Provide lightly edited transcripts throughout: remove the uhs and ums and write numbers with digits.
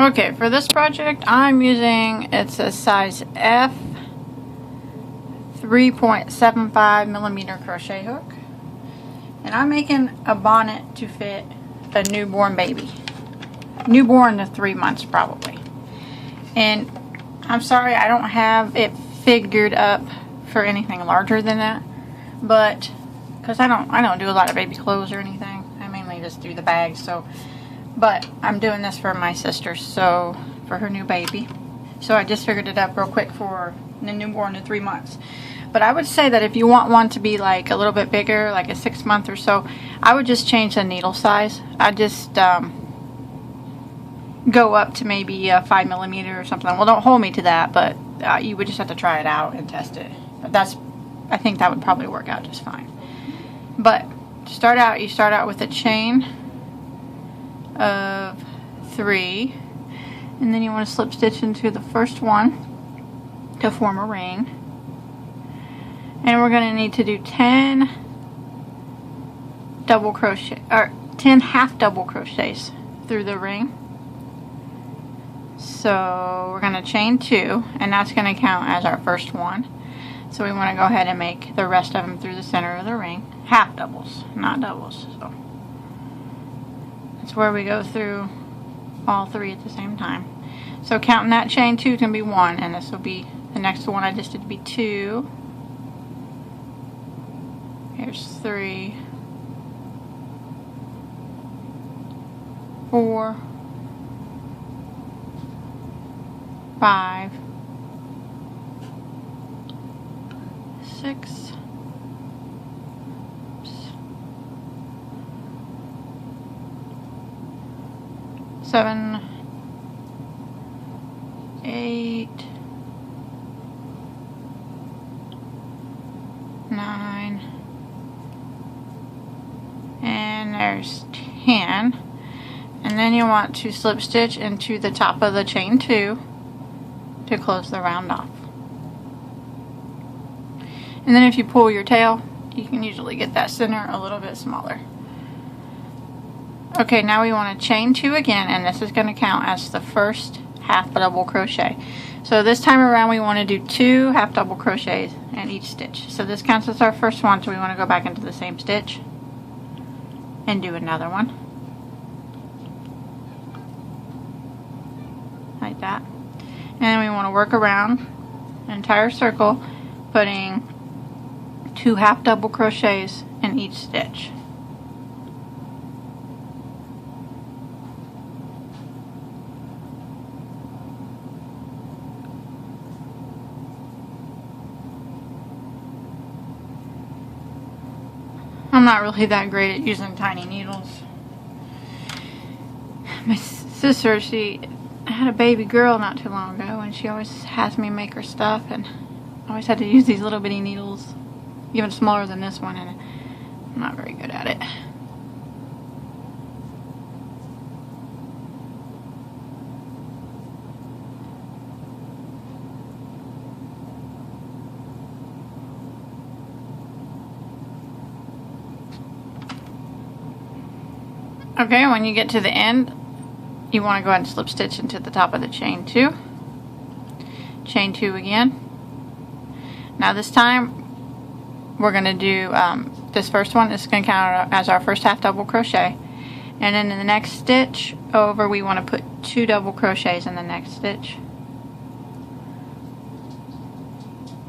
Okay, for this project I'm using, it's a size F 3.75 millimeter crochet hook, and I'm making a bonnet to fit a newborn baby, newborn to 3 months probably. And I'm sorry I don't have it figured up for anything larger than that, but because I don't do a lot of baby clothes or anything, I mainly just do the bags. So but I'm doing this for my sister, so for her new baby. So I just figured it up real quick for the newborn to 3 months. But I would say that if you want one to be like a little bit bigger, like a 6 month or so, I would just change the needle size. I just go up to maybe 5 millimeter or something. Well, don't hold me to that, but you would just have to try it out and test it. But I think that would probably work out just fine. But to start out, you start out with a chain of 3, and then you want to slip stitch into the first one to form a ring, and we're going to need to do 10 double crochet or 10 half double crochets through the ring. So we're going to chain 2, and that's going to count as our first one. So we want to go ahead and make the rest of them through the center of the ring, half doubles, not doubles. So that's where we go through all 3 at the same time. So counting that chain 2 can be 1, and this will be the next one I just did to be 2. Here's 3, 4, 5, 6, 7, 8, 9, and there's 10. And then you want to slip stitch into the top of the chain 2 to close the round off. And then if you pull your tail, you can usually get that center a little bit smaller. Okay, now we want to chain 2 again, and this is going to count as the first half double crochet. So this time around we want to do 2 half double crochets in each stitch. So this counts as our first one, so we want to go back into the same stitch and do another one. Like that. And then we want to work around the entire circle, putting 2 half double crochets in each stitch. I'm not really that great at using tiny needles. My sister, she had a baby girl not too long ago, and she always has me make her stuff, and I always had to use these little bitty needles, even smaller than this one, and I'm not very good at it. Okay, when you get to the end, you want to go ahead and slip stitch into the top of the chain 2. Chain 2 again. Now this time we're going to do this first one. This is going to count as our first half double crochet, and then in the next stitch over we want to put 2 double crochets in the next stitch.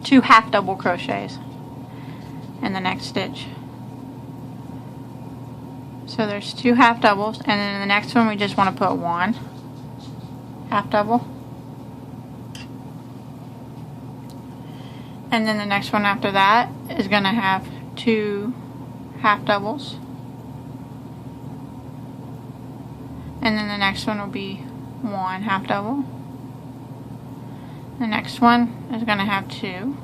2 half double crochets in the next stitch. So there's 2 half doubles, and then in the next one we just want to put 1 half double. And then the next one after that is going to have 2 half doubles. And then the next one will be 1 half double. The next one is going to have 2.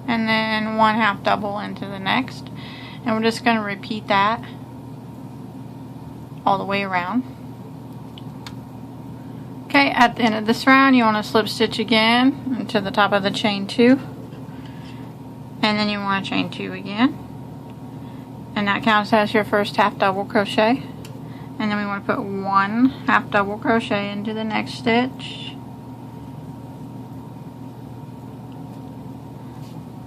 And then 1 half double into the next, and we're just going to repeat that all the way around. Okay, at the end of this round you want to slip stitch again into the top of the chain 2, and then you want to chain 2 again, and that counts as your first half double crochet. And then we want to put 1 half double crochet into the next stitch.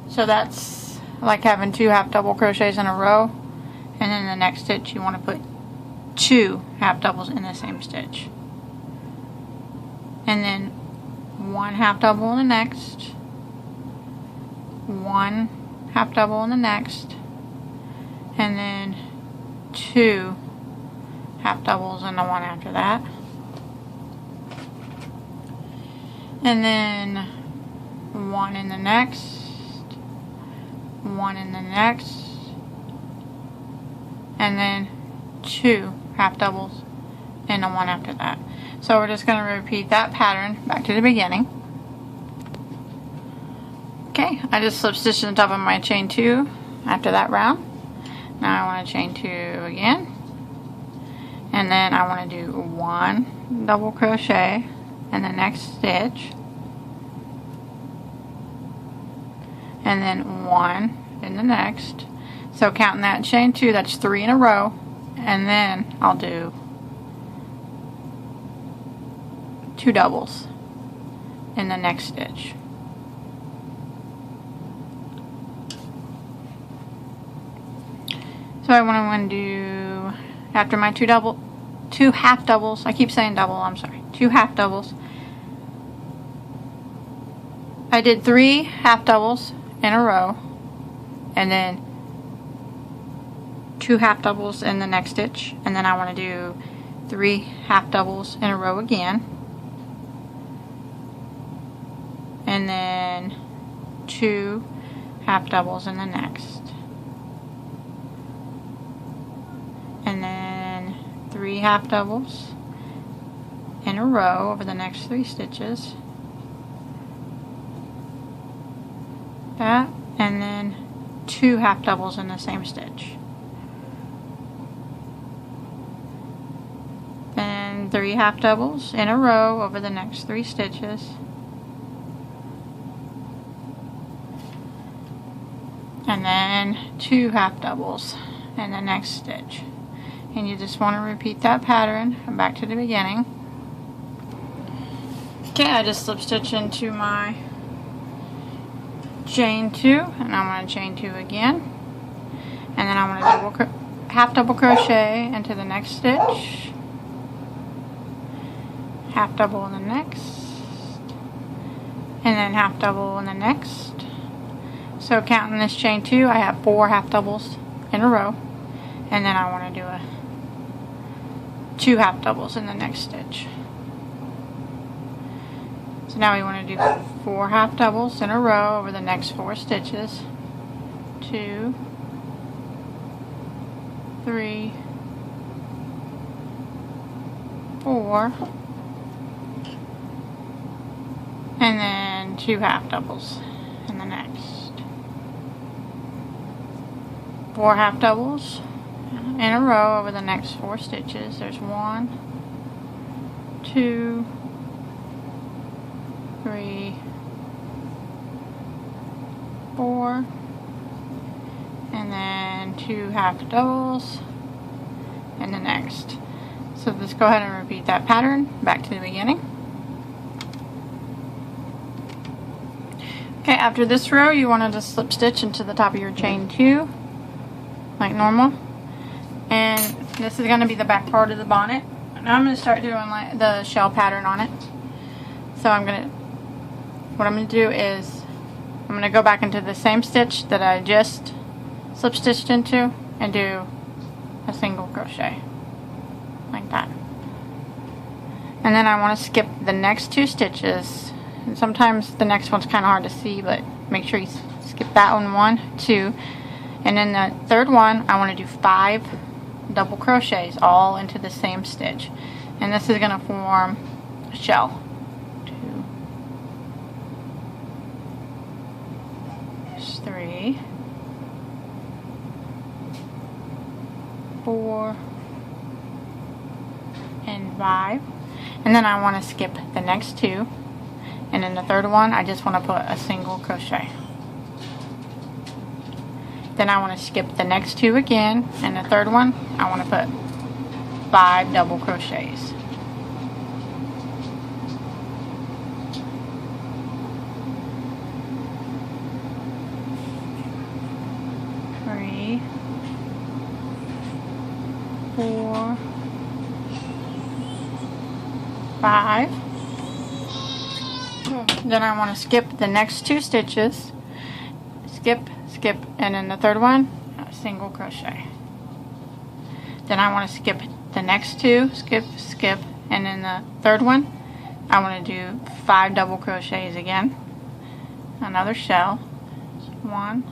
So that's like having 2 half double crochets in a row, and then the next stitch you want to put 2 half doubles in the same stitch, and then 1 half double in the next, 1 half double in the next, and then 2 half doubles in the one after that, and then 1 in the next, 1 in the next, and then 2 half doubles in the one after that. So we're just going to repeat that pattern back to the beginning. Okay, I just slip stitched on top of my chain 2 after that round. Now I want to chain 2 again, and then I want to do 1 double crochet in the next stitch, and then 1 in the next. So counting that chain 2, that's 3 in a row, and then I'll do 2 doubles in the next stitch. So I want to do, after my 2 half doubles, I keep saying double, I'm sorry, 2 half doubles. I did 3 half doubles in a row, and then 2 half doubles in the next stitch, and then I want to do 3 half doubles in a row again, and then 2 half doubles in the next, and then 3 half doubles in a row over the next 3 stitches, that, and then 2 half doubles in the same stitch, then 3 half doubles in a row over the next 3 stitches, and then 2 half doubles in the next stitch. And you just want to repeat that pattern back to the beginning. Okay, I just slip stitch into my chain 2, and I'm going to chain 2 again, and then I'm going to half double crochet into the next stitch, half double in the next, and then half double in the next. So counting this chain 2, I have 4 half doubles in a row, and then I want to do 2 half doubles in the next stitch. So now we want to do 4 half doubles in a row over the next 4 stitches. 2, 3, 4, and then 2 half doubles in the next. 4 half doubles in a row over the next 4 stitches. There's 1, 2, 3, 4, and then 2 half doubles in the next. So just go ahead and repeat that pattern back to the beginning. Okay, after this row you want to just slip stitch into the top of your chain 2 like normal, and this is going to be the back part of the bonnet. Now I'm going to start doing like the shell pattern on it. So what I'm going to do is I'm going to go back into the same stitch that I just slip stitched into and do a single crochet like that. And then I want to skip the next 2 stitches. And sometimes the next one's kind of hard to see, but make sure you skip that one, 1, 2, and then the third one I want to do 5 double crochets all into the same stitch, and this is going to form a shell. 2, 3, 4, and 5, and then I want to skip the next 2, and in the third one I just want to put a single crochet. Then I want to skip the next 2 again, and the third one I want to put 5 double crochets. Three, 4, 5. Then I want to skip the next 2 stitches. Skip, skip, and then the third one, a single crochet. Then I want to skip the next 2, skip, skip, and then the third one, I want to do 5 double crochets again. Another shell. 1,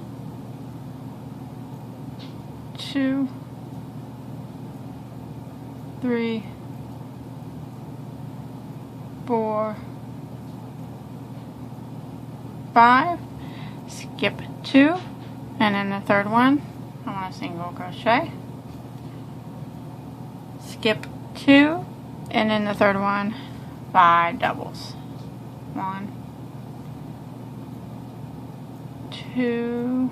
2, 3, 4, 5. Skip 2, and then the third one I want a single crochet. Skip 2, and then the third one 5 doubles. 1, 2,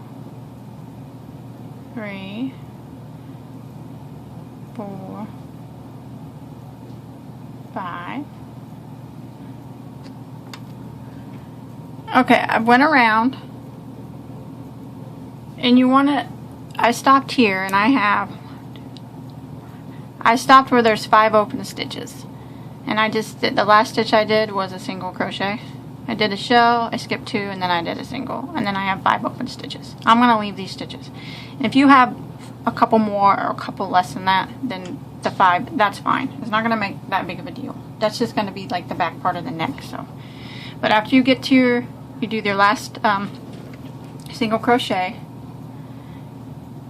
3, 4, 5. Okay, I went around, and you want to, I stopped here, and I stopped where there's 5 open stitches, and I just did, the last stitch I did was a single crochet. I did a shell, I skipped 2, and then I did a single, and then I have 5 open stitches. I'm going to leave these stitches, and if you have a couple more or a couple less than that, then the 5, that's fine. It's not going to make that big of a deal. That's just going to be like the back part of the neck. So, but after you get to your, you do your last single crochet,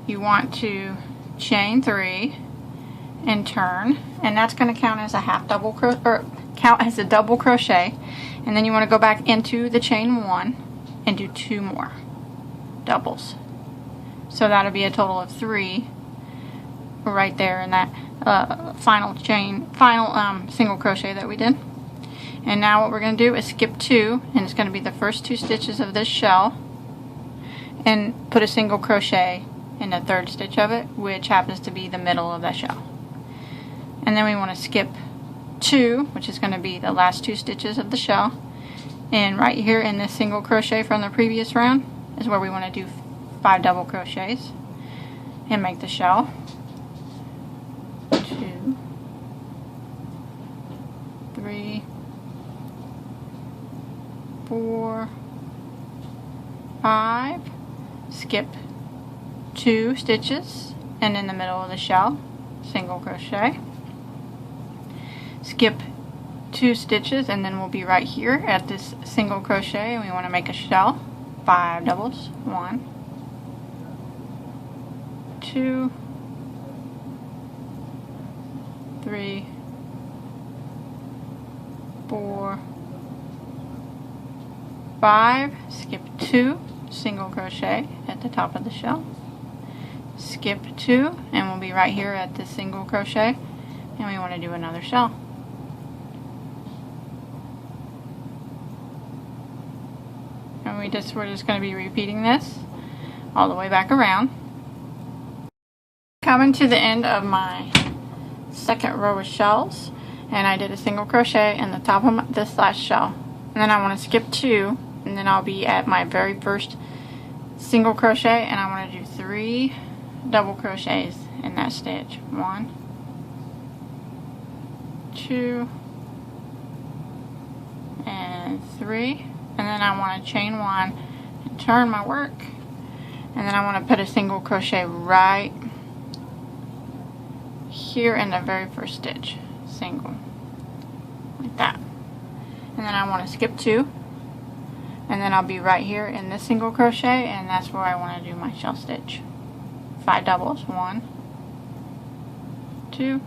you want to chain 3 and turn, and that's going to count as a half double crochet, or count as a double crochet, and then you want to go back into the chain 1 and do 2 more doubles. So that'll be a total of 3 right there in that final single crochet that we did. And now what we're going to do is skip 2, and it's going to be the first 2 stitches of this shell, and put a single crochet in the third stitch of it, which happens to be the middle of that shell. And then we want to skip 2, which is going to be the last 2 stitches of the shell, and right here in this single crochet from the previous round is where we want to do 5 double crochets and make the shell. 2, 3, 4, 5. Skip 2 stitches, and in the middle of the shell, single crochet. Skip 2 stitches, and then we'll be right here at this single crochet, and we want to make a shell. 5 doubles. 1, 2, 3, 4, 5. Skip 2, single crochet at the top of the shell. Skip 2, and we'll be right here at this single crochet, and we want to do another shell. And we're just going to be repeating this all the way back around. Coming to the end of my second row of shells, and I did a single crochet in the top of this last shell, and then I want to skip 2, and then I'll be at my very first single crochet, and I want to do 3 double crochets in that stitch. 1, 2, and 3, and then I want to chain 1 and turn my work, and then I want to put a single crochet right here in the very first stitch, single, like that. And then I want to skip 2, and then I'll be right here in this single crochet, and that's where I want to do my shell stitch. 5 doubles. 1, 2,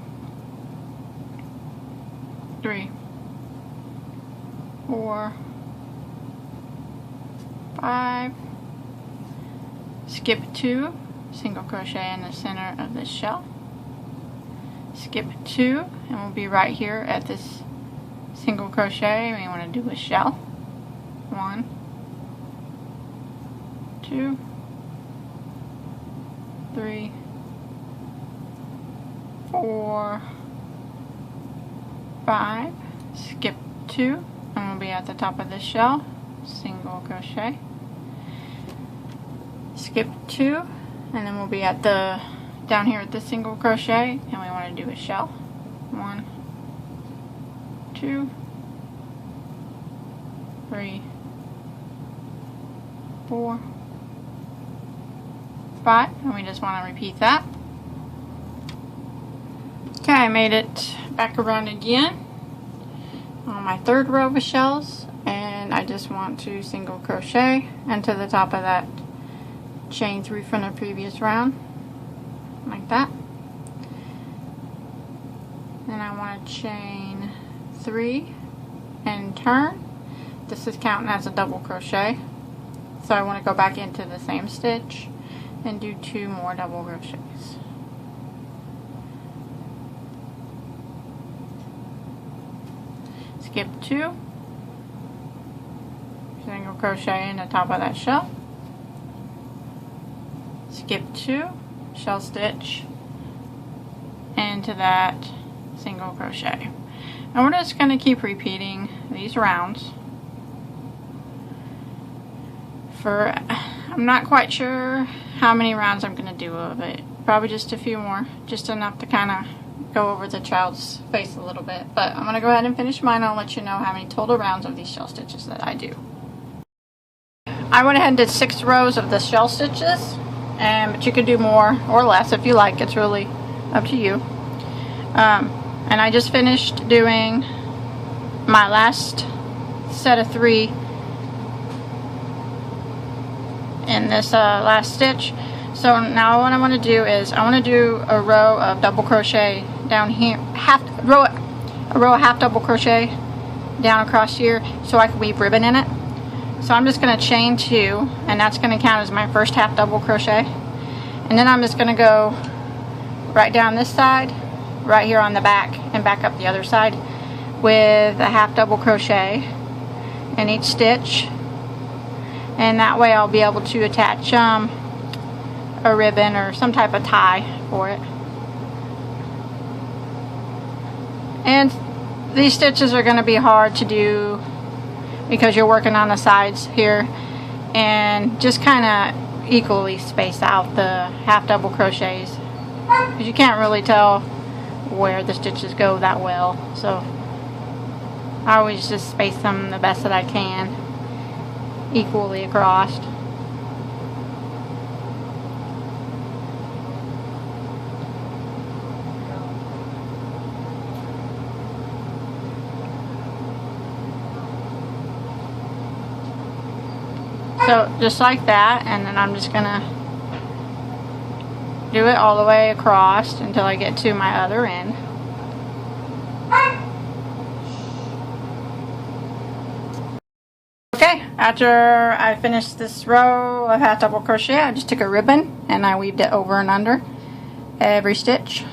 3, 4, 5. Skip 2, single crochet in the center of this shell. Skip 2, and we'll be right here at this single crochet. We want to do a shell. 1, 2, 3, 4, 5, skip 2, and we'll be at the top of this shell, single crochet, skip 2, and then we'll be at the down here at the single crochet, and we want to do a shell. 1, 2, 3, 4, 5, and we just want to repeat that. Okay, I made it back around again on my third row of shells, and I just want to single crochet into the top of that chain 3 from the previous round, like that. Then I want to chain 3 and turn. This is counting as a double crochet, so I want to go back into the same stitch and do 2 more double crochets. Skip 2, single crochet in the top of that shell, skip 2, shell stitch into that single crochet. And we're just going to keep repeating these rounds for, I'm not quite sure how many rounds I'm going to do of it. Probably just a few more, just enough to kind of go over the child's face a little bit. But I'm going to go ahead and finish mine. I'll let you know how many total rounds of these shell stitches that I do. I went ahead and did 6 rows of the shell stitches, but you could do more or less if you like. It's really up to you. And I just finished doing my last set of 3 in this last stitch. So now what I want to do is I want to do a row of double crochet down here, a row of half double crochet down across here, so I can weave ribbon in it. So I'm just going to chain 2, and that's going to count as my first half double crochet. And then I'm just going to go right down this side, right here on the back, and back up the other side with a half double crochet in each stitch. And that way I'll be able to attach a ribbon or some type of tie for it. And these stitches are going to be hard to do because you're working on the sides here, and just kind of equally space out the half double crochets because you can't really tell where the stitches go that well. So I always just space them the best that I can equally across. So just like that, and then I'm just gonna do it all the way across until I get to my other end. Okay, after I finished this row of half double crochet, I just took a ribbon and I weaved it over and under every stitch.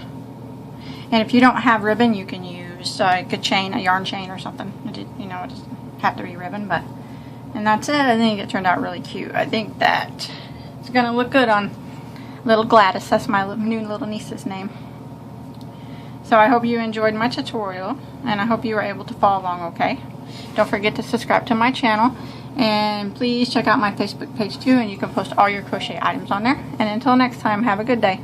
And if you don't have ribbon, you can use a chain, a yarn chain or something. You know, it doesn't have to be ribbon, but. And that's it. I think it turned out really cute. I think that it's going to look good on little Gladys. That's my new little niece's name. So I hope you enjoyed my tutorial, and I hope you were able to follow along okay. Don't forget to subscribe to my channel, and please check out my Facebook page too, and you can post all your crochet items on there. And until next time, have a good day.